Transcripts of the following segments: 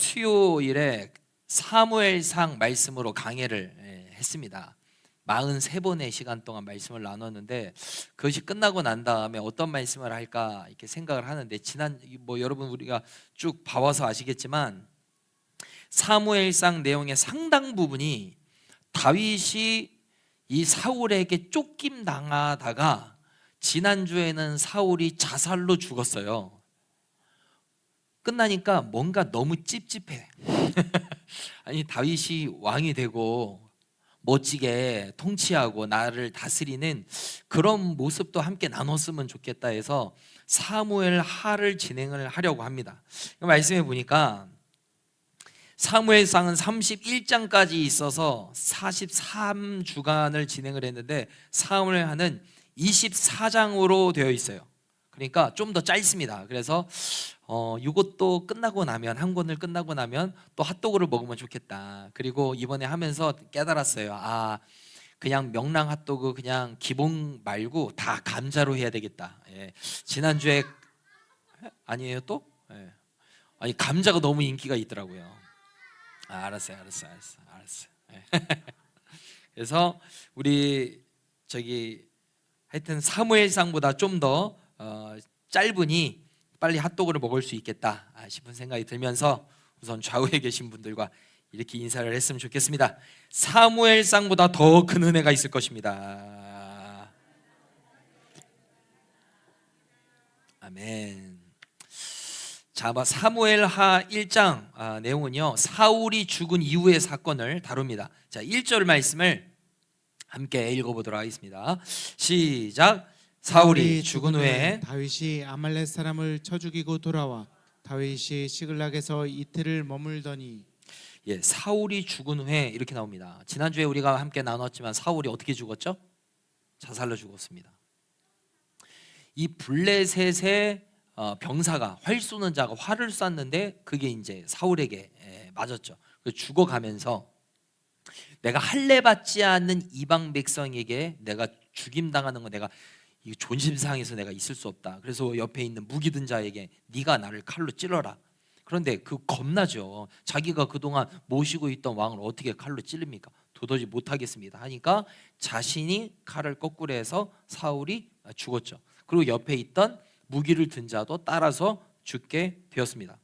수요일에 사무엘상 말씀으로 강해를 했습니다. 43번의 시간 동안 말씀을 나눴는데 그것이 끝나고 난 다음에 어떤 말씀을 할까 이렇게 생각을 하는데 여러분 우리가 쭉 봐와서 아시겠지만 사무엘상 내용의 상당 부분이 다윗이 이 사울에게 쫓김 당하다가 지난주에는 사울이 자살로 죽었어요. 끝나니까 뭔가 너무 찝찝해. 아니 다윗이 왕이 되고 멋지게 통치하고 나를 다스리는 그런 모습도 함께 나눴으면 좋겠다 해서 사무엘 하를 진행을 하려고 합니다. 말씀해 보니까 사무엘상은 31장까지 있어서 43주간을 진행을 했는데 사무엘 하는 24장으로 되어 있어요. 그러니까 좀 더 짧습니다. 그래서 이것도 끝나고 나면 한 권을 끝나고 나면 또 핫도그를 먹으면 좋겠다. 그리고 이번에 하면서 깨달았어요. 그냥 명랑 핫도그 그냥 기본 말고 다 감자로 해야 되겠다. 지난주에 아니에요 또? 아니 감자가 너무 인기가 있더라고요. 알았어요. 그래서 우리 하여튼 사무엘상보다 좀 더 짧으니 빨리 핫도그를 먹을 수 있겠다 싶은 생각이 들면서 우선 좌우에 계신 분들과 이렇게 인사를 했으면 좋겠습니다. 사무엘상보다 더 큰 은혜가 있을 것입니다. 아멘. 자, 사무엘하 1장 내용은요 사울이 죽은 이후의 사건을 다룹니다. 자, 1절 말씀을 함께 읽어보도록 하겠습니다. 시작. 사울이 죽은 후에 다윗이 아말렉 사람을 쳐 죽이고 돌아와 다윗이 시글락에서 이틀을 머물더니. 사울이 죽은 후에 이렇게 나옵니다. 지난주에 우리가 함께 나눴지만 사울이 어떻게 죽었죠? 자살로 죽었습니다. 이 블레셋의 병사가 활 쏘는 자가 활을 쐈는데 그게 이제 사울에게 맞았죠. 죽어가면서 내가 할례 받지 않는 이방 백성에게 내가 죽임 당하는 거 내가 이 존심상에서 내가 있을 수 없다. 그래서 옆에 있는 무기 든 자에게 네가 나를 칼로 찔러라. 그런데 겁나죠. 자기가 그동안 모시고 있던 왕을 어떻게 칼로 찌릅니까? 도저히 못하겠습니다 하니까 자신이 칼을 거꾸로 해서 사울이 죽었죠. 그리고 옆에 있던 무기를 든 자도 따라서 죽게 되었습니다.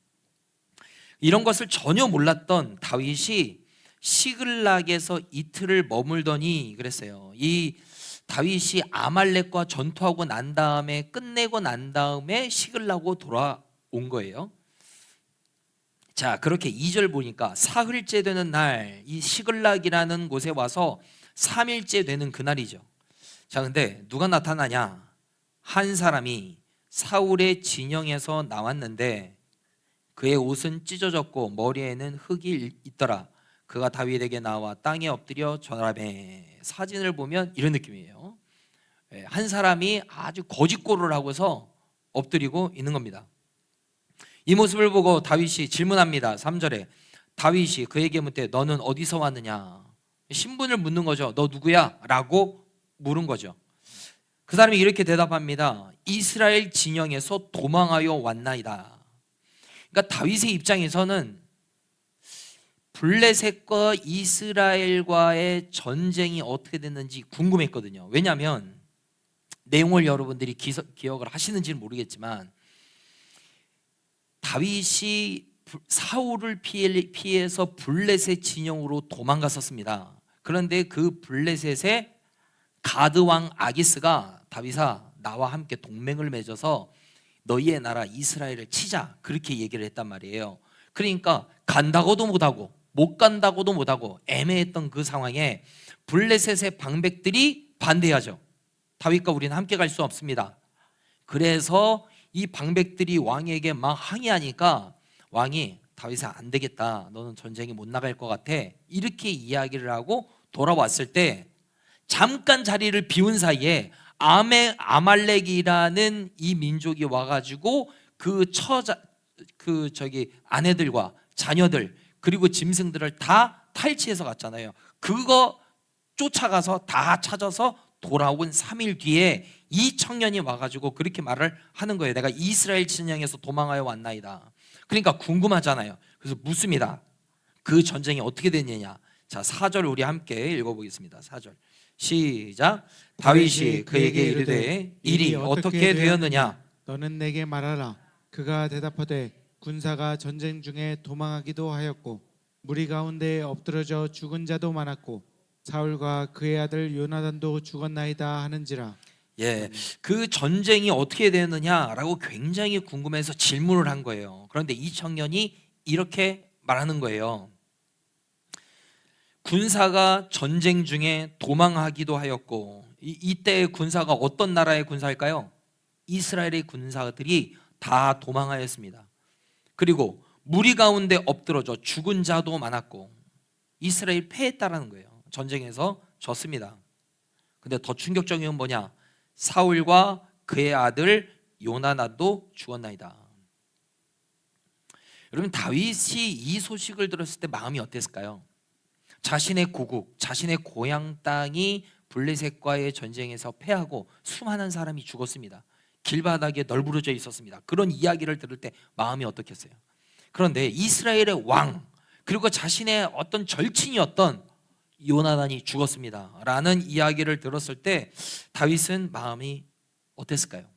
이런 것을 전혀 몰랐던 다윗이 시글락에서 이틀을 머물더니 그랬어요. 이 다윗이 아말렉과 전투하고 난 다음에 끝내고 난 다음에 시글락으로 돌아온 거예요. 자, 그렇게 2절 보니까 사흘째 되는 날 이 시글락이라는 곳에 와서 3일째 되는 그날이죠. 자, 근데 누가 나타나냐? 한 사람이 사울의 진영에서 나왔는데 그의 옷은 찢어졌고 머리에는 흙이 있더라. 그가 다윗에게 나와 땅에 엎드려 절하매. 사진을 보면 이런 느낌이에요. 한 사람이 아주 거짓골을 하고서 엎드리고 있는 겁니다. 이 모습을 보고 다윗이 질문합니다. 3절에 다윗이 그에게 묻되 너는 어디서 왔느냐? 신분을 묻는 거죠. 너 누구야? 라고 물은 거죠. 그 사람이 이렇게 대답합니다. 이스라엘 진영에서 도망하여 왔나이다. 그러니까 다윗의 입장에서는 블레셋과 이스라엘과의 전쟁이 어떻게 됐는지 궁금했거든요. 왜냐하면 내용을 여러분들이 기억을 하시는지는 모르겠지만 다윗이 사울을 피해서 블레셋 진영으로 도망갔었습니다. 그런데 그 블레셋의 가드왕 아기스가 다윗아 나와 함께 동맹을 맺어서 너희의 나라 이스라엘을 치자 그렇게 얘기를 했단 말이에요. 그러니까 간다고도 못하고 못 간다고도 못하고 애매했던 그 상황에 블레셋의 방백들이 반대하죠. 다윗과 우리는 함께 갈 수 없습니다. 그래서 이 방백들이 왕에게 막 항의하니까 왕이 다윗아 안 되겠다. 너는 전쟁에 못 나갈 것 같아. 이렇게 이야기를 하고 돌아왔을 때 잠깐 자리를 비운 사이에 아말렉이라는 이 민족이 와가지고 아내들과 자녀들 그리고 짐승들을 다 탈취해서 갔잖아요. 그거 쫓아가서 다 찾아서 돌아온 3일 뒤에 이 청년이 와가지고 그렇게 말을 하는 거예요. 내가 이스라엘 진영에서 도망하여 왔나이다. 그러니까 궁금하잖아요. 그래서 묻습니다. 그 전쟁이 어떻게 됐느냐. 자, 4절 우리 함께 읽어보겠습니다. 4절 시작. 다윗이 그에게 이르되 일이 어떻게 되었느냐. 너는 내게 말하라. 그가 대답하되 군사가 전쟁 중에 도망하기도 하였고 무리 가운데 엎드러져 죽은 자도 많았고 사울과 그의 아들 요나단도 죽었나이다 하는지라. 예, 그 전쟁이 어떻게 되었느냐라고 굉장히 궁금해서 질문을 한 거예요. 그런데 이 청년이 이렇게 말하는 거예요. 군사가 전쟁 중에 도망하기도 하였고, 이때 군사가 어떤 나라의 군사일까요? 이스라엘의 군사들이 다 도망하였습니다. 그리고 무리 가운데 엎드러져 죽은 자도 많았고, 이스라엘 패했다라는 거예요. 전쟁에서 졌습니다. 근데 더 충격적인 건 뭐냐? 사울과 그의 아들 요나단도 죽었나이다. 여러분, 다윗이 이 소식을 들었을 때 마음이 어땠을까요? 자신의 고국, 자신의 고향 땅이 블레셋과의 전쟁에서 패하고 수많은 사람이 죽었습니다. 길바닥에 널브러져 있었습니다. 그런 이야기를 들을 때 마음이 어떻겠어요? 그런데 이스라엘의 왕, 그리고 자신의 어떤 절친이었던 요나단이 죽었습니다 라는 이야기를 들었을 때 다윗은 마음이 어땠을까요?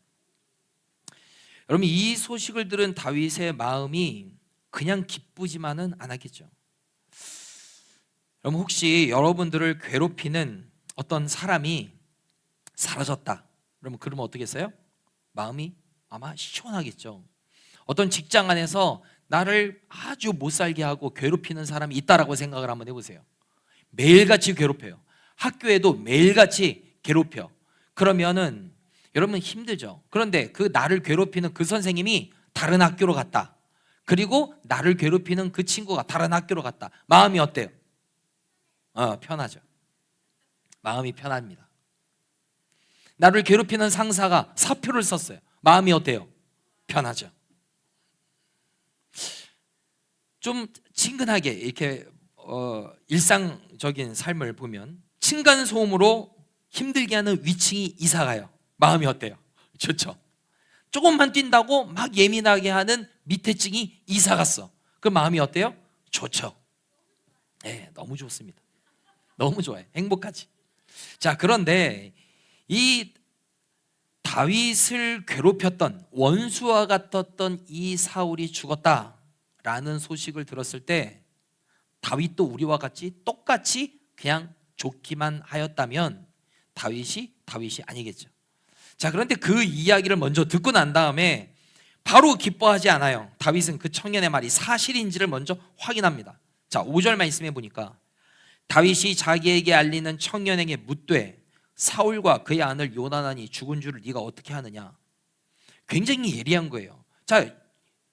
여러분, 이 소식을 들은 다윗의 마음이 그냥 기쁘지만은 않았겠죠. 여러분, 혹시 여러분들을 괴롭히는 어떤 사람이 사라졌다 그러면 어떻겠어요? 마음이 아마 시원하겠죠. 어떤 직장 안에서 나를 아주 못 살게 하고 괴롭히는 사람이 있다라고 생각을 한번 해보세요. 매일같이 괴롭혀요. 학교에도 매일같이 괴롭혀. 그러면은 여러분 힘들죠. 그런데 그 나를 괴롭히는 그 선생님이 다른 학교로 갔다. 그리고 나를 괴롭히는 그 친구가 다른 학교로 갔다. 마음이 어때요? 편하죠. 마음이 편합니다. 나를 괴롭히는 상사가 사표를 썼어요. 마음이 어때요? 편하죠. 좀 친근하게 이렇게 일상적인 삶을 보면 층간소음으로 힘들게 하는 위층이 이사가요. 마음이 어때요? 좋죠. 조금만 뛴다고 막 예민하게 하는 밑에 층이 이사갔어. 그 마음이 어때요? 좋죠. 네, 너무 좋습니다. 너무 좋아요. 행복하지. 자, 그런데 이 다윗을 괴롭혔던 원수와 같았던 이 사울이 죽었다라는 소식을 들었을 때 다윗도 우리와 같이 똑같이 그냥 좋기만 하였다면 다윗이 아니겠죠. 자, 그런데 그 이야기를 먼저 듣고 난 다음에 바로 기뻐하지 않아요. 다윗은 그 청년의 말이 사실인지를 먼저 확인합니다. 자, 5절 말씀해 보니까 다윗이 자기에게 알리는 청년에게 묻되 사울과 그의 아들 요나단이 죽은 줄을 네가 어떻게 하느냐. 굉장히 예리한 거예요. 자,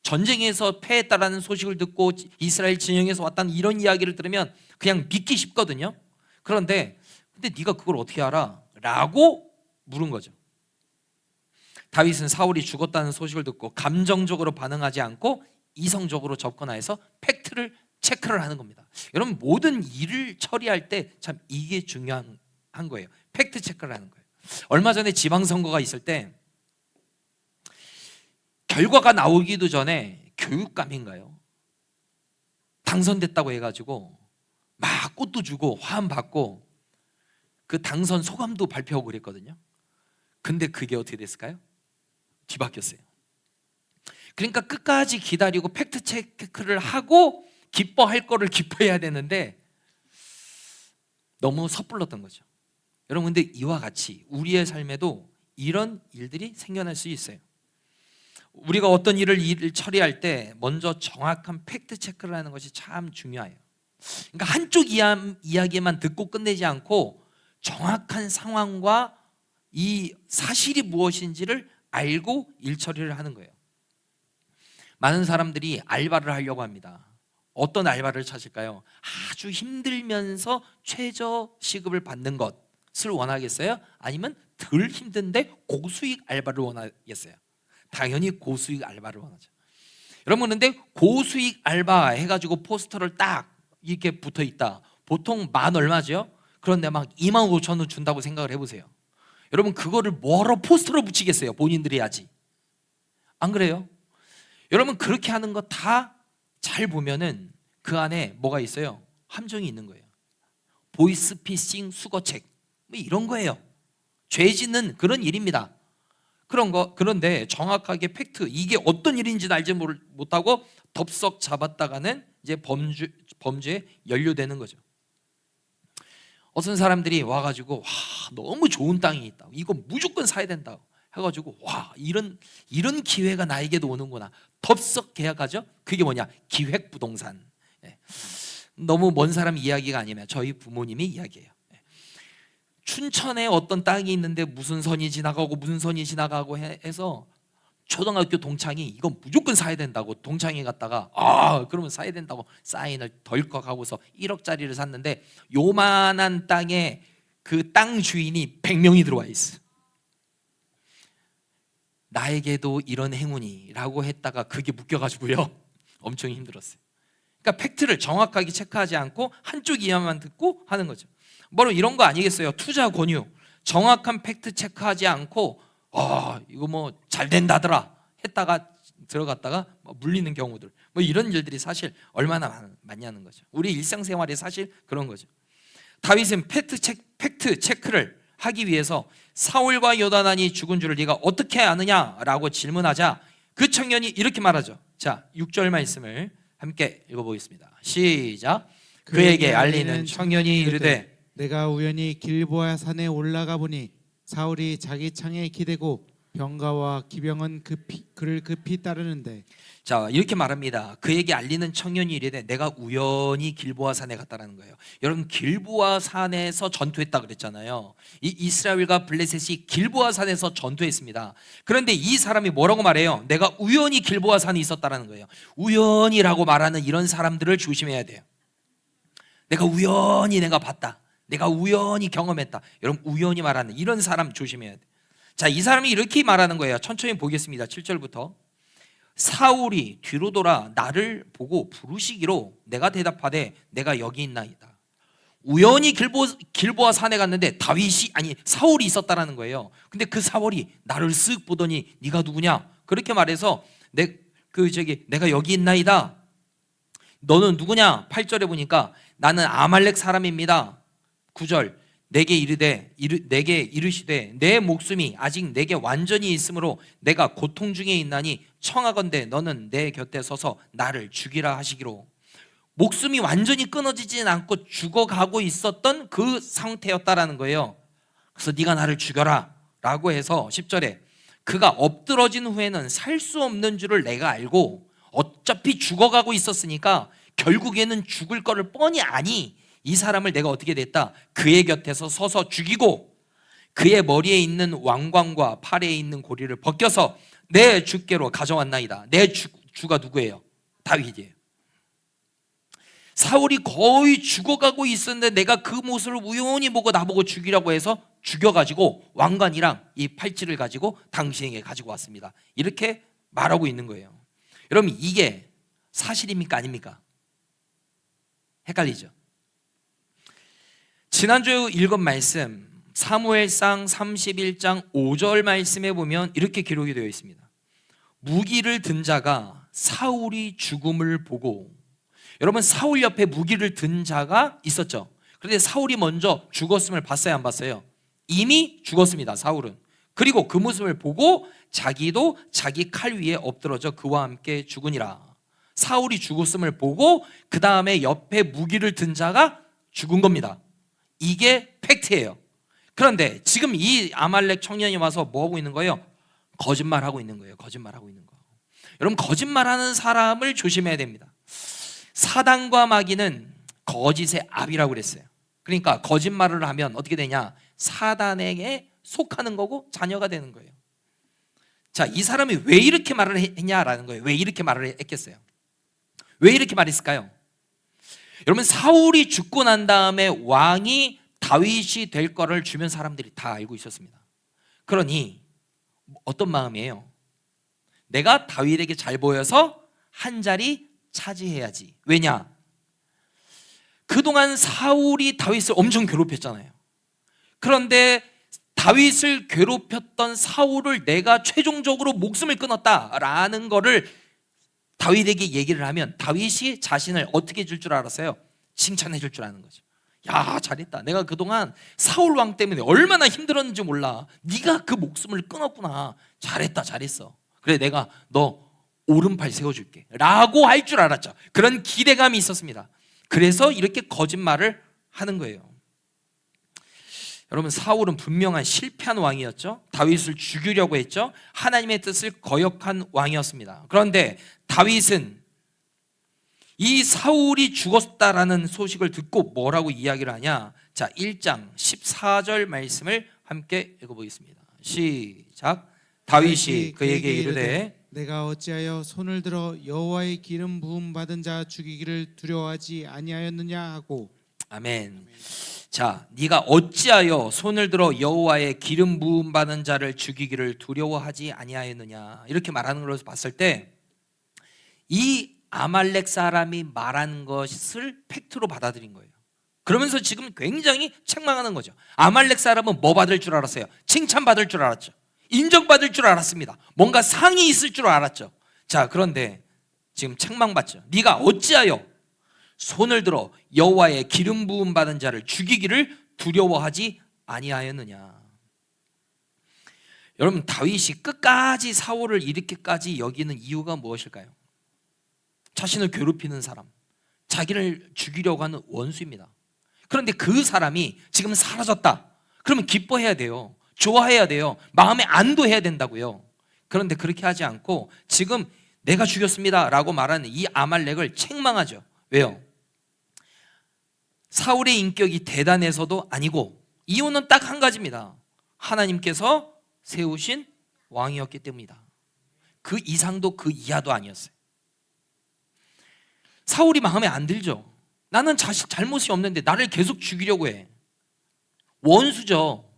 전쟁에서 패했다라는 소식을 듣고 이스라엘 진영에서 왔다는 이런 이야기를 들으면 그냥 믿기 쉽거든요. 그런데 근데 네가 그걸 어떻게 알아? 라고 물은 거죠. 다윗은 사울이 죽었다는 소식을 듣고 감정적으로 반응하지 않고 이성적으로 접근해서 팩트를 체크를 하는 겁니다. 여러분, 모든 일을 처리할 때 참 이게 중요한 거예요. 팩트 체크를 하는 거예요. 얼마 전에 지방선거가 있을 때 결과가 나오기도 전에 교육감인가요? 당선됐다고 해가지고 막 꽃도 주고 화환 받고 그 당선 소감도 발표하고 그랬거든요. 근데 그게 어떻게 됐을까요? 뒤바뀌었어요. 그러니까 끝까지 기다리고 팩트 체크를 하고 기뻐할 거를 기뻐해야 되는데 너무 섣불렀던 거죠. 여러분, 근데 이와 같이 우리의 삶에도 이런 일들이 생겨날 수 있어요. 우리가 어떤 일을 처리할 때 먼저 정확한 팩트 체크를 하는 것이 참 중요해요. 그러니까 한쪽 이야기만 듣고 끝내지 않고 정확한 상황과 이 사실이 무엇인지를 알고 일 처리를 하는 거예요. 많은 사람들이 알바를 하려고 합니다. 어떤 알바를 찾을까요? 아주 힘들면서 최저 시급을 받는 것을 원하겠어요? 아니면 덜 힘든데 고수익 알바를 원하겠어요? 당연히 고수익 알바를 원하죠. 여러분, 그런데 고수익 알바 해가지고 포스터를 딱 이렇게 붙어 있다. 보통 만 얼마죠? 그런데 막 2만 5천 원 준다고 생각을 해보세요. 여러분, 그거를 뭐하러 포스터로 붙이겠어요? 본인들이 해야지. 안 그래요? 여러분, 그렇게 하는 거 다 잘 보면은 그 안에 뭐가 있어요? 함정이 있는 거예요. 보이스피싱, 수거책 뭐 이런 거예요. 죄 짓는 그런 일입니다. 그런데 정확하게 팩트, 이게 어떤 일인지 알지 못하고 덥석 잡았다가는 이제 범죄에 연루되는 거죠. 어떤 사람들이 와가지고 와, 너무 좋은 땅이 있다, 이거 무조건 사야 된다 해가지고 와, 이런 기회가 나에게도 오는구나, 덥석 계약하죠. 그게 뭐냐? 기획부동산. 예. 너무 먼 사람 이야기가 아니면 저희 부모님이 이야기예요. 예. 춘천에 어떤 땅이 있는데 무슨 선이 지나가고 무슨 선이 지나가고 해서 초등학교 동창이 이건 무조건 사야 된다고 동창회 갔다가 그러면 사야 된다고 사인을 덜컥 하고서 1억짜리를 샀는데 요만한 땅에 그 땅 주인이 100명이 들어와 있어. 나에게도 이런 행운이라고 했다가 그게 묶여가지고요 엄청 힘들었어요. 그러니까 팩트를 정확하게 체크하지 않고 한쪽 이야기만 듣고 하는 거죠. 바로 이런 거 아니겠어요? 투자 권유 정확한 팩트 체크하지 않고 이거 뭐 잘 된다더라 했다가 들어갔다가 물리는 경우들, 뭐 이런 일들이 사실 얼마나 많냐는 거죠. 우리 일상생활이 사실 그런 거죠. 다윗은 팩트 체크를 하기 위해서 사울과 요나단이 죽은 줄을 네가 어떻게 아느냐라고 질문하자 그 청년이 이렇게 말하죠. 자, 6절 말씀을 함께 읽어보겠습니다. 시작. 그에게 알리는 청년이 이르되 내가 우연히 길보아 산에 올라가 보니 사울이 자기 창에 기대고 병가와 기병은 그를 급히 따르는데. 자, 이렇게 말합니다. 그에게 알리는 청년이 이르되 내가 우연히 길보아 산에 갔다라는 거예요. 여러분, 길보아 산에서 전투했다 그랬잖아요. 이 이스라엘과 블레셋이 길보아 산에서 전투했습니다. 그런데 이 사람이 뭐라고 말해요? 내가 우연히 길보아 산에 있었다라는 거예요. 우연이라고 말하는 이런 사람들을 조심해야 돼요. 내가 우연히 봤다, 내가 우연히 경험했다. 여러분, 우연히 말하는 이런 사람 조심해야 돼요. 자, 이 사람이 이렇게 말하는 거예요. 천천히 보겠습니다. 7절부터. 사울이 뒤로 돌아 나를 보고 부르시기로 내가 대답하되 내가 여기 있나이다. 우연히 길보아 산에 갔는데 사울이 있었다라는 거예요. 근데 그 사울이 나를 쓱 보더니 네가 누구냐? 그렇게 말해서 내가 여기 있나이다. 너는 누구냐? 8절에 보니까 나는 아말렉 사람입니다. 9절. 내게 이르시되 내 목숨이 아직 내게 완전히 있으므로 내가 고통 중에 있나니 청하건대 너는 내 곁에 서서 나를 죽이라 하시기로. 목숨이 완전히 끊어지진 않고 죽어가고 있었던 그 상태였다라는 거예요. 그래서 네가 나를 죽여라 라고 해서 10절에 그가 엎드러진 후에는 살 수 없는 줄을 내가 알고 어차피 죽어가고 있었으니까 결국에는 죽을 거를 뻔히 아니 이 사람을 내가 어떻게 됐다? 그의 곁에서 서서 죽이고 그의 머리에 있는 왕관과 팔에 있는 고리를 벗겨서 내 주께로 가져왔나이다. 내 주가 누구예요? 다윗이에요. 사울이 거의 죽어가고 있었는데 내가 그 모습을 우연히 보고 나보고 죽이라고 해서 죽여가지고 왕관이랑 이 팔찌를 가지고 당신에게 가지고 왔습니다. 이렇게 말하고 있는 거예요. 여러분, 이게 사실입니까? 아닙니까? 헷갈리죠? 지난주 읽은 말씀 사무엘상 31장 5절 말씀에 보면 이렇게 기록이 되어 있습니다. 무기를 든 자가 사울이 죽음을 보고, 여러분, 사울 옆에 무기를 든 자가 있었죠. 그런데 사울이 먼저 죽었음을 봤어요, 안 봤어요? 이미 죽었습니다, 사울은. 그리고 그 모습을 보고 자기도 자기 칼 위에 엎드러져 그와 함께 죽으니라. 사울이 죽었음을 보고 그 다음에 옆에 무기를 든 자가 죽은 겁니다. 이게 팩트예요. 그런데 지금 이 아말렉 청년이 와서 뭐하고 있는 거예요? 거짓말하고 있는 거예요. 거짓말하고 있는 거. 여러분, 거짓말하는 사람을 조심해야 됩니다. 사단과 마귀는 거짓의 압이라고 그랬어요. 그러니까 거짓말을 하면 어떻게 되냐? 사단에게 속하는 거고 자녀가 되는 거예요. 자, 이 사람이 왜 이렇게 말을 했냐라는 거예요. 왜 이렇게 말을 했겠어요? 왜 이렇게 말했을까요? 여러분, 사울이 죽고 난 다음에 왕이 다윗이 될 거를 주변 사람들이 다 알고 있었습니다. 그러니 어떤 마음이에요? 내가 다윗에게 잘 보여서 한 자리 차지해야지. 왜냐? 그동안 사울이 다윗을 엄청 괴롭혔잖아요. 그런데 다윗을 괴롭혔던 사울을 내가 최종적으로 목숨을 끊었다라는 거를 다윗에게 얘기를 하면 다윗이 자신을 어떻게 해줄 줄 알았어요? 칭찬해 줄 줄 아는 거죠. 야, 잘했다. 내가 그동안 사울 왕 때문에 얼마나 힘들었는지 몰라. 네가 그 목숨을 끊었구나. 잘했다, 잘했어. 그래, 내가 너 오른팔 세워줄게 라고 할 줄 알았죠. 그런 기대감이 있었습니다. 그래서 이렇게 거짓말을 하는 거예요. 여러분, 사울은 분명한 실패한 왕이었죠. 다윗을 죽이려고 했죠. 하나님의 뜻을 거역한 왕이었습니다. 그런데 다윗은 이 사울이 죽었다라는 소식을 듣고 뭐라고 이야기를 하냐? 자, 1장 14절 말씀을 함께 읽어보겠습니다. 시작. 다윗이 그에게 이르되 내가 어찌하여 손을 들어 여호와의 기름 부음 받은 자 죽이기를 두려워하지 아니하였느냐 하고. 아멘. 자, 네가 어찌하여 손을 들어 여호와의 기름 부음 받은 자를 죽이기를 두려워하지 아니하였느냐, 이렇게 말하는 것을 봤을 때 이 아말렉 사람이 말한 것을 팩트로 받아들인 거예요. 그러면서 지금 굉장히 책망하는 거죠. 아말렉 사람은 뭐 받을 줄 알았어요? 칭찬받을 줄 알았죠. 인정받을 줄 알았습니다. 뭔가 상이 있을 줄 알았죠. 자, 그런데 지금 책망받죠. 네가 어찌하여 손을 들어 여호와의 기름 부음 받은 자를 죽이기를 두려워하지 아니하였느냐. 여러분, 다윗이 끝까지 사울을 이렇게까지 여기는 이유가 무엇일까요? 자신을 괴롭히는 사람, 자기를 죽이려고 하는 원수입니다. 그런데 그 사람이 지금 사라졌다. 그러면 기뻐해야 돼요. 좋아해야 돼요. 마음에 안도해야 된다고요. 그런데 그렇게 하지 않고 지금 내가 죽였습니다 라고 말하는 이 아말렉을 책망하죠. 왜요? 사울의 인격이 대단해서도 아니고 이유는 딱 한 가지입니다. 하나님께서 세우신 왕이었기 때문이다. 그 이상도 그 이하도 아니었어요. 사울이 마음에 안 들죠. 나는 자식 잘못이 없는데 나를 계속 죽이려고 해. 원수죠.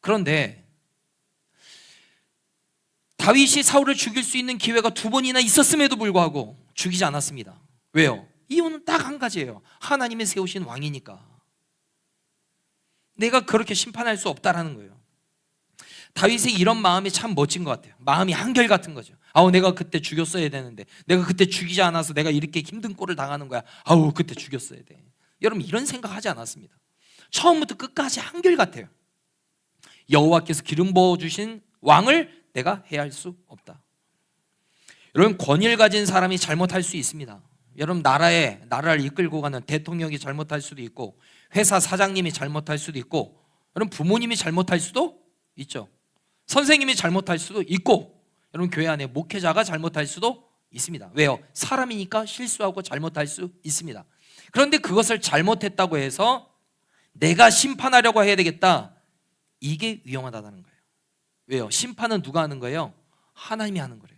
그런데 다윗이 사울을 죽일 수 있는 기회가 2번이나 있었음에도 불구하고 죽이지 않았습니다. 왜요? 이유는 딱 한 가지예요. 하나님이 세우신 왕이니까. 내가 그렇게 심판할 수 없다라는 거예요. 다윗의 이런 마음이 참 멋진 것 같아요. 마음이 한결같은 거죠. 아우, 내가 그때 죽였어야 되는데, 내가 그때 죽이지 않아서 내가 이렇게 힘든 꼴을 당하는 거야. 아우, 그때 죽였어야 돼. 여러분, 이런 생각 하지 않았습니다. 처음부터 끝까지 한결같아요. 여호와께서 기름 부어주신 왕을 내가 해할 수 없다. 여러분, 권위를 가진 사람이 잘못할 수 있습니다. 여러분, 나라를 이끌고 가는 대통령이 잘못할 수도 있고, 회사 사장님이 잘못할 수도 있고, 여러분, 부모님이 잘못할 수도 있죠. 선생님이 잘못할 수도 있고, 여러분, 교회 안에 목회자가 잘못할 수도 있습니다. 왜요? 사람이니까 실수하고 잘못할 수 있습니다. 그런데 그것을 잘못했다고 해서 내가 심판하려고 해야 되겠다, 이게 위험하다는 거예요. 왜요? 심판은 누가 하는 거예요? 하나님이 하는 거예요.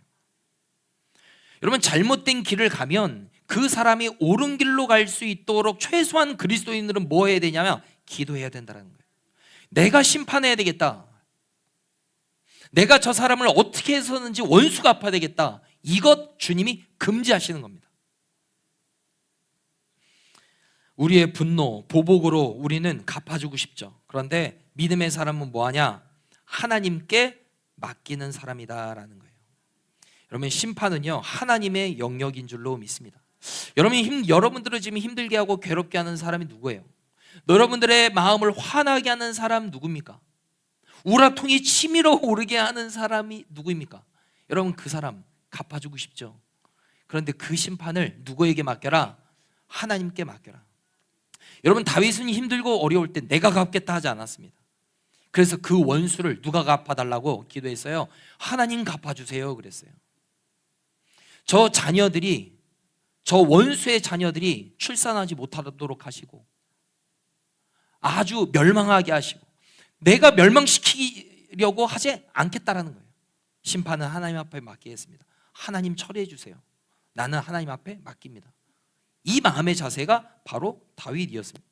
여러분, 잘못된 길을 가면 그 사람이 옳은 길로 갈 수 있도록 최소한 그리스도인들은 뭐 해야 되냐면 기도해야 된다는 거예요. 내가 심판해야 되겠다, 내가 저 사람을 어떻게 해서든지 원수가 갚아야 되겠다, 이것 주님이 금지하시는 겁니다. 우리의 분노, 보복으로 우리는 갚아주고 싶죠. 그런데 믿음의 사람은 뭐하냐? 하나님께 맡기는 사람이다라는 거예요. 여러분, 심판은요 하나님의 영역인 줄로 믿습니다. 여러분들을 지금 힘들게 하고 괴롭게 하는 사람이 누구예요? 여러분들의 마음을 화나게 하는 사람 누굽니까? 우라통이 치밀어 오르게 하는 사람이 누구입니까? 여러분, 그 사람 갚아주고 싶죠. 그런데 그 심판을 누구에게 맡겨라? 하나님께 맡겨라. 여러분, 다윗은 힘들고 어려울 때 내가 갚겠다 하지 않았습니다. 그래서 그 원수를 누가 갚아달라고 기도했어요? 하나님 갚아주세요 그랬어요. 저 원수의 자녀들이 출산하지 못하도록 하시고, 아주 멸망하게 하시고, 내가 멸망시키려고 하지 않겠다라는 거예요. 심판은 하나님 앞에 맡기겠습니다. 하나님 처리해 주세요. 나는 하나님 앞에 맡깁니다. 이 마음의 자세가 바로 다윗이었습니다.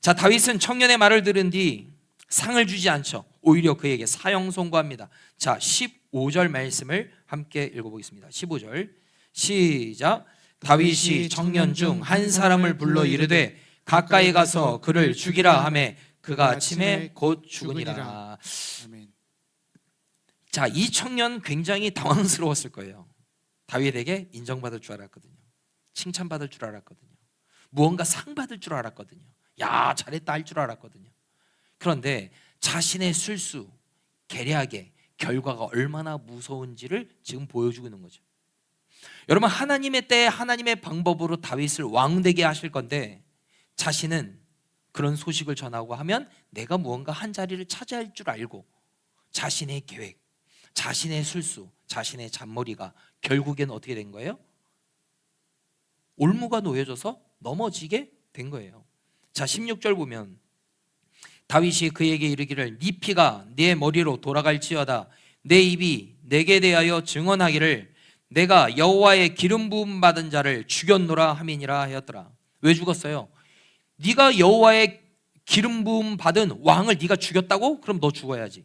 자, 다윗은 청년의 말을 들은 뒤 상을 주지 않죠. 오히려 그에게 사형 선고합니다. 자, 15절 말씀을 함께 읽어보겠습니다. 15절 시작. 다윗이 청년 중 한 사람을 불러 이르되 가까이 가서 그를 죽이라 하매 그가 아침에 곧 죽으니라. 아멘. 자, 이 청년 굉장히 당황스러웠을 거예요. 다윗에게 인정받을 줄 알았거든요. 칭찬받을 줄 알았거든요. 무언가 상 받을 줄 알았거든요. 야, 잘했다 할 줄 알았거든요. 그런데 자신의 실수, 계략의 결과가 얼마나 무서운지를 지금 보여주고 있는 거죠. 여러분, 하나님의 때에 하나님의 방법으로 다윗을 왕되게 하실 건데 자신은 그런 소식을 전하고 하면 내가 무언가 한 자리를 차지할 줄 알고 자신의 계획, 자신의 실수, 자신의 잔머리가 결국엔 어떻게 된 거예요? 올무가 놓여져서 넘어지게 된 거예요. 자, 16절 보면 다윗이 그에게 이르기를 네 피가 네 머리로 돌아갈지어다. 내 입이 내게 대하여 증언하기를 내가 여호와의 기름 부음 받은 자를 죽였노라 함이니라 하였더라. 왜 죽었어요? 네가 여호와의 기름 부음 받은 왕을 네가 죽였다고? 그럼 너 죽어야지.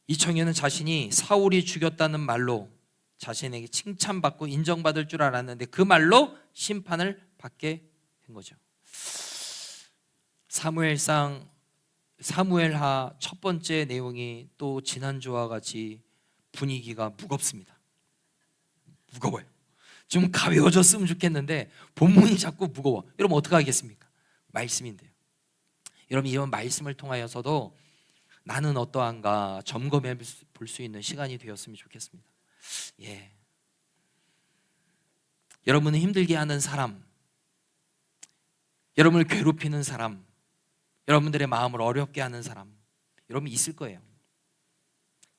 이 청년은 자신이 사울이 죽였다는 말로 자신에게 칭찬받고 인정받을 줄 알았는데 그 말로 심판을 받게 된 거죠. 사무엘하 첫 번째 내용이 또 지난주와 같이 분위기가 무겁습니다. 무거워요. 좀 가벼워졌으면 좋겠는데 본문이 자꾸 무거워. 여러분 어떻게 하겠습니까? 말씀인데요. 여러분 이런 말씀을 통하여서도 나는 어떠한가 점검해 볼 수 있는 시간이 되었으면 좋겠습니다. 예. 여러분을 힘들게 하는 사람, 여러분을 괴롭히는 사람, 여러분들의 마음을 어렵게 하는 사람, 여러분 있을 거예요.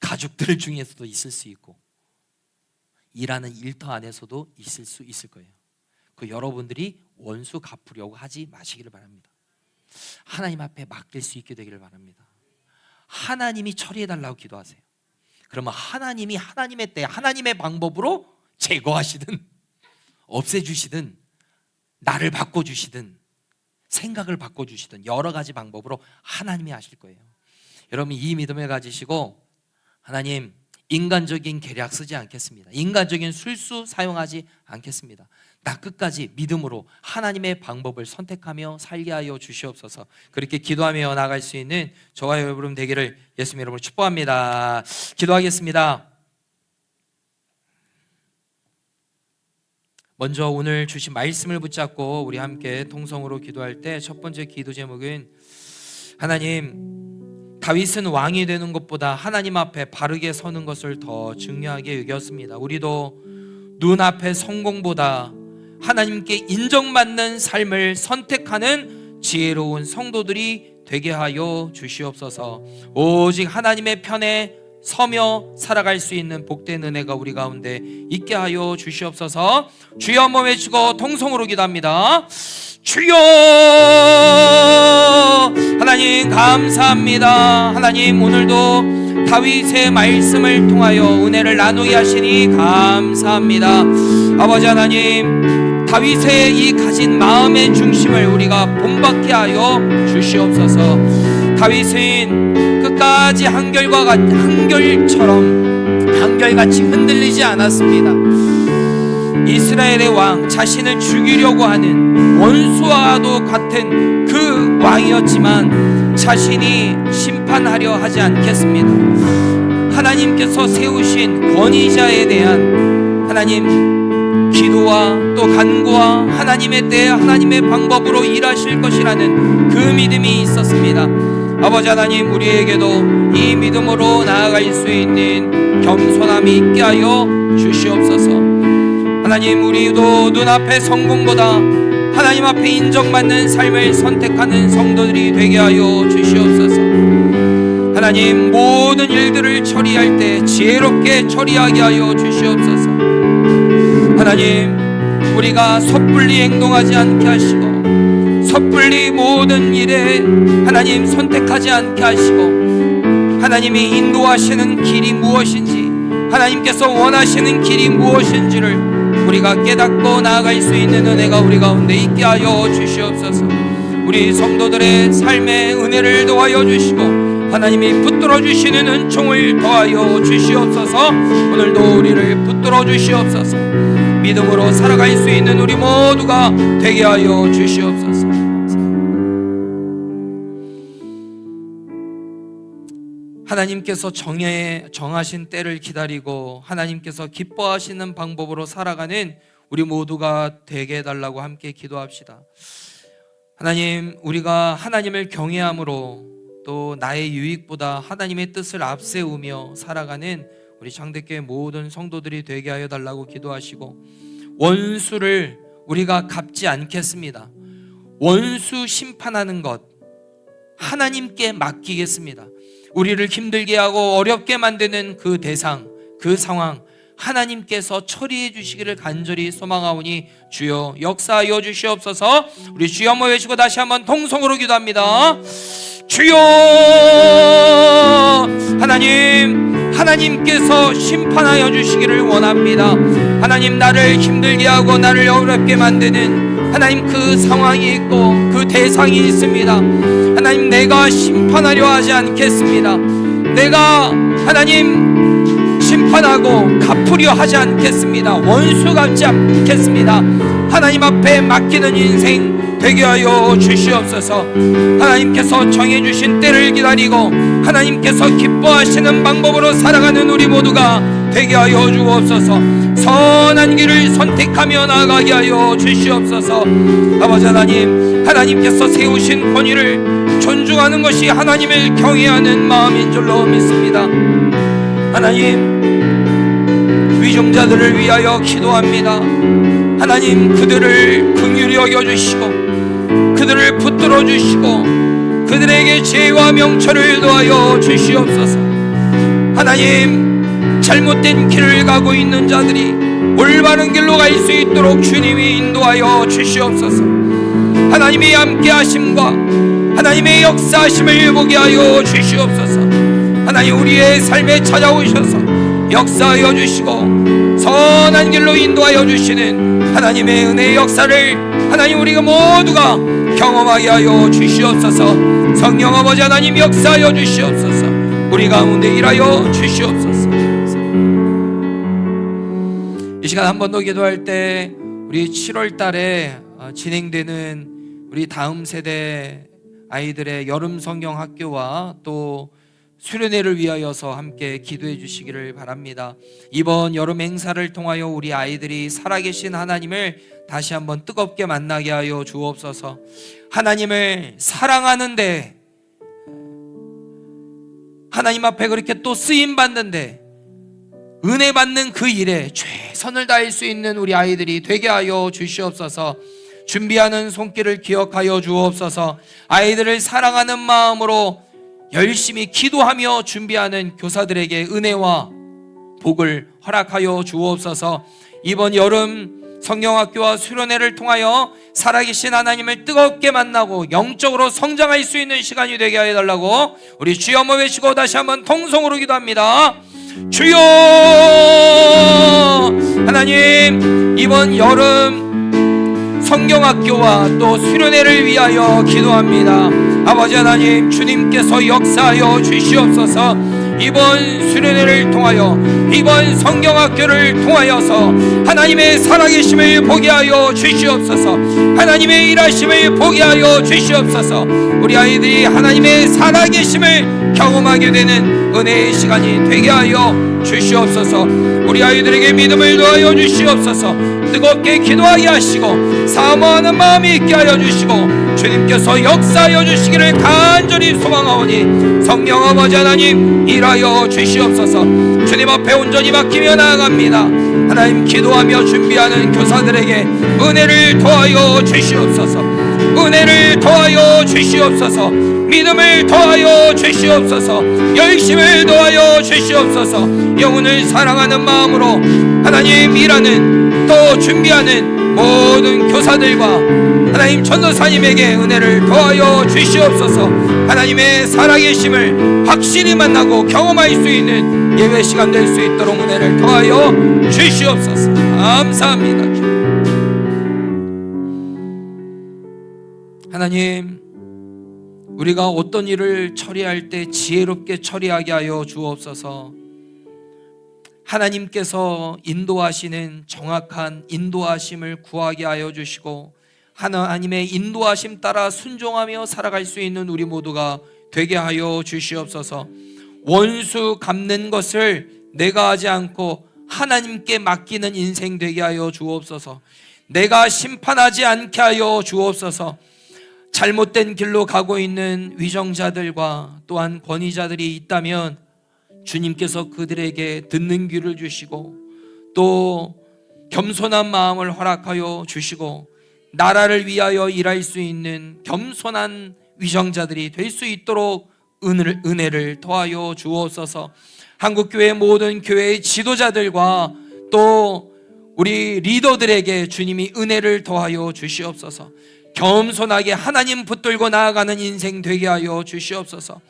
가족들 중에서도 있을 수 있고 일하는 일터 안에서도 있을 수 있을 거예요. 그 여러분들이 원수 갚으려고 하지 마시기를 바랍니다. 하나님 앞에 맡길 수 있게 되기를 바랍니다. 하나님이 처리해달라고 기도하세요. 그러면 하나님이 하나님의 때 하나님의 방법으로 제거하시든 없애주시든 나를 바꿔주시든 생각을 바꿔주시든 여러 가지 방법으로 하나님이 하실 거예요. 여러분 이 믿음을 가지시고 하나님 인간적인 계략 쓰지 않겠습니다. 인간적인 술수 사용하지 않겠습니다. 나 끝까지 믿음으로 하나님의 방법을 선택하며 살게 하여 주시옵소서. 그렇게 기도하며 나아갈 수 있는 저와 여러분 되기를 예수님 이름으로 축복합니다. 기도하겠습니다. 먼저 오늘 주신 말씀을 붙잡고 우리 함께 통성으로 기도할 때 첫 번째 기도 제목은 하나님 다윗은 왕이 되는 것보다 하나님 앞에 바르게 서는 것을 더 중요하게 여겼습니다. 우리도 눈앞의 성공보다 하나님께 인정받는 삶을 선택하는 지혜로운 성도들이 되게 하여 주시옵소서. 오직 하나님의 편에 서며 살아갈 수 있는 복된 은혜가 우리 가운데 있게 하여 주시옵소서. 주여 한번 외치고 통성으로 기도합니다. 주여 하나님 감사합니다. 하나님 오늘도 다윗의 말씀을 통하여 은혜를 나누게 하시니 감사합니다. 아버지 하나님 다윗의 이 가진 마음의 중심을 우리가 본받게 하여 주시옵소서. 다윗은 끝까지 한결같이 흔들리지 않았습니다. 이스라엘의 왕, 자신을 죽이려고 하는 원수와도 같은 그 왕이었지만 자신이 심판하려 하지 않겠습니다. 하나님께서 세우신 권위자에 대한 하나님 기도와 또 간구와 하나님의 때에 하나님의 방법으로 일하실 것이라는 그 믿음이 있었습니다. 아버지 하나님 우리에게도 이 믿음으로 나아갈 수 있는 겸손함이 있게 하여 주시옵소서. 하나님 우리도 눈앞의 성공보다 하나님 앞에 인정받는 삶을 선택하는 성도들이 되게 하여 주시옵소서. 하나님 모든 일들을 처리할 때 지혜롭게 처리하게 하여 주시옵소서. 하나님 우리가 섣불리 행동하지 않게 하시고 섣불리 모든 일에 하나님 선택하지 않게 하시고 하나님이 인도하시는 길이 무엇인지 하나님께서 원하시는 길이 무엇인지를 우리가 깨닫고 나아갈 수 있는 은혜가 우리 가운데 있게 하여 주시옵소서. 우리 성도들의 삶에 은혜를 더하여 주시고 하나님이 붙들어 주시는 은총을 더하여 주시옵소서. 오늘도 우리를 붙들어 주시옵소서. 믿음으로 살아갈 수 있는 우리 모두가 되게 하여 주시옵소서. 하나님께서 정하신 때를 기다리고 하나님께서 기뻐하시는 방법으로 살아가는 우리 모두가 되게 해달라고 함께 기도합시다. 하나님, 우리가 하나님을 경외함으로 또 나의 유익보다 하나님의 뜻을 앞세우며 살아가는 우리 장대교회 모든 성도들이 되게 하여 달라고 기도하시고, 원수를 우리가 갚지 않겠습니다. 원수 심판하는 것 하나님께 맡기겠습니다. 우리를 힘들게 하고 어렵게 만드는 그 대상, 그 상황 하나님께서 처리해 주시기를 간절히 소망하오니 주여 역사하여 주시옵소서. 우리 주여 한번 외치고 다시 한번 통성으로 기도합니다. 주여, 하나님께서 심판하여 주시기를 원합니다. 하나님, 나를 힘들게 하고 나를 어렵게 만드는 하나님 그 상황이 있고 그 대상이 있습니다. 하나님, 내가 심판하려 하지 않겠습니다. 내가 하나님 심판하고 갚으려 하지 않겠습니다. 원수 갚지 않겠습니다. 하나님 앞에 맡기는 인생 되게 하여 주시옵소서. 하나님께서 정해주신 때를 기다리고 하나님께서 기뻐하시는 방법으로 살아가는 우리 모두가 되게 하여 주옵소서. 선한 길을 선택하며 나아가게 하여 주시옵소서. 아버지 하나님, 하나님께서 세우신 권위를 존중하는 것이 하나님을 경외하는 마음인 줄로 믿습니다. 하나님, 위종자들을 위하여 기도합니다. 하나님, 그들을 긍휼히 여겨주시고 그들을 붙들어 주시고 그들에게 지혜와 명철을 더하여 주시옵소서. 하나님, 잘못된 길을 가고 있는 자들이 올바른 길로 갈 수 있도록 주님이 인도하여 주시옵소서. 하나님의 함께 하심과 하나님의 역사하심을 보게 하여 주시옵소서. 하나님, 우리의 삶에 찾아오셔서 역사하여 주시고 선한 길로 인도하여 주시는 하나님의 은혜의 역사를 하나님 우리가 모두가 경험하게 하여 주시옵소서. 성령 아버지 하나님, 역사하여 주시옵소서. 우리 가운데 일하여 주시옵소서. 이 시간 한 번 더 기도할 때 우리 7월 달에 진행되는 우리 다음 세대 아이들의 여름 성경 학교와 또 수련회를 위하여서 함께 기도해 주시기를 바랍니다. 이번 여름 행사를 통하여 우리 아이들이 살아계신 하나님을 다시 한번 뜨겁게 만나게 하여 주옵소서. 하나님을 사랑하는데, 하나님 앞에 그렇게 또 쓰임 받는데 은혜 받는 그 일에 최선을 다할 수 있는 우리 아이들이 되게 하여 주시옵소서. 준비하는 손길을 기억하여 주옵소서. 아이들을 사랑하는 마음으로 열심히 기도하며 준비하는 교사들에게 은혜와 복을 허락하여 주옵소서. 이번 여름 성경학교와 수련회를 통하여 살아계신 하나님을 뜨겁게 만나고 영적으로 성장할 수 있는 시간이 되게 하여 달라고 우리 주여 한번 외치고 다시 한번 통성으로 기도합니다. 주여, 하나님, 이번 여름 성경학교와 또 수련회를 위하여 기도합니다. 아버지 하나님, 주님께서 역사하여 주시옵소서. 이번 수련회를 통하여, 이번 성경학교를 통하여서 하나님의 살아계심을 보게 하여 주시옵소서. 하나님의 일하심을 보게 하여 주시옵소서. 우리 아이들이 하나님의 살아계심을 경험하게 되는 은혜의 시간이 되게 하여 주시옵소서. 우리 아이들에게 믿음을 더하여 주시옵소서. 뜨겁게 기도하게 하시고 사모하는 마음이 있게 하여 주시고 주님께서 역사하여 주시기를 간절히 소망하오니 성령 아버지 하나님, 일하여 주시옵소서. 주님 앞에 온전히 맡기며 나아갑니다. 하나님, 기도하며 준비하는 교사들에게 은혜를 더하여 주시옵소서. 은혜를 더하여 주시옵소서. 믿음을 더하여 주시옵소서. 열심을 더하여 주시옵소서. 영혼을 사랑하는 마음으로 하나님 일하는 또 준비하는 모든 교사들과 하나님 전도사님에게 은혜를 더하여 주시옵소서. 하나님의 살아계심을 확실히 만나고 경험할 수 있는 예배 시간 될 수 있도록 은혜를 더하여 주시옵소서. 감사합니다. 하나님, 우리가 어떤 일을 처리할 때 지혜롭게 처리하게 하여 주옵소서. 하나님께서 인도하시는 정확한 인도하심을 구하게 하여 주시고 하나님의 인도하심 따라 순종하며 살아갈 수 있는 우리 모두가 되게 하여 주시옵소서. 원수 갚는 것을 내가 하지 않고 하나님께 맡기는 인생 되게 하여 주옵소서. 내가 심판하지 않게 하여 주옵소서. 잘못된 길로 가고 있는 위정자들과 또한 권위자들이 있다면 주님께서 그들에게 듣는 귀를 주시고 또 겸손한 마음을 허락하여 주시고 나라를 위하여 일할 수 있는 겸손한 위정자들이 될 수 있도록 은혜를 더하여 주옵소서. 한국교회 모든 교회의 지도자들과 또 우리 리더들에게 주님이 은혜를 더하여 주시옵소서. 겸손하게 하나님 붙들고 나아가는 인생 되게 하여 주시옵소서.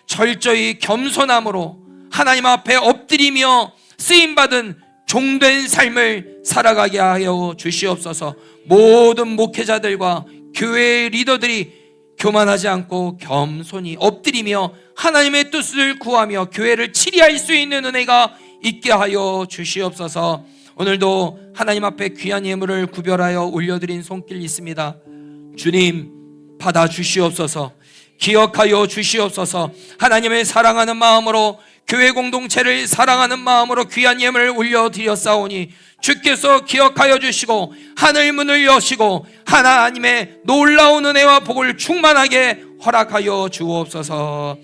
철저히 겸손함으로 하나님 앞에 엎드리며 쓰임받은 종된 삶을 살아가게 하여 주시옵소서. 모든 목회자들과 교회의 리더들이 교만하지 않고 겸손히 엎드리며 하나님의 뜻을 구하며 교회를 치리할 수 있는 은혜가 있게 하여 주시옵소서. 오늘도 하나님 앞에 귀한 예물을 구별하여 올려드린 손길 있습니다. 주님 받아 주시옵소서. 기억하여 주시옵소서. 하나님을 사랑하는 마음으로 교회 공동체를 사랑하는 마음으로 귀한 예물을 올려드렸사오니 주께서 기억하여 주시고 하늘 문을 여시고 하나님의 놀라운 은혜와 복을 충만하게 허락하여 주옵소서.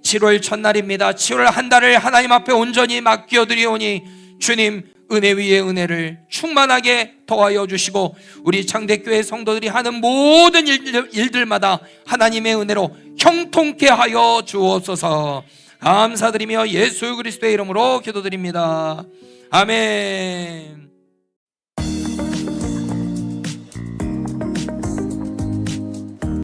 7월 첫날입니다. 7월 한 달을 하나님 앞에 온전히 맡겨드리오니 주님 은혜 위에 은혜를 충만하게 더하여 주시고 우리 창대교회 성도들이 하는 모든 일들마다 하나님의 은혜로 형통케 하여 주옵소서. 감사드리며 예수 그리스도의 이름으로 기도드립니다. 아멘.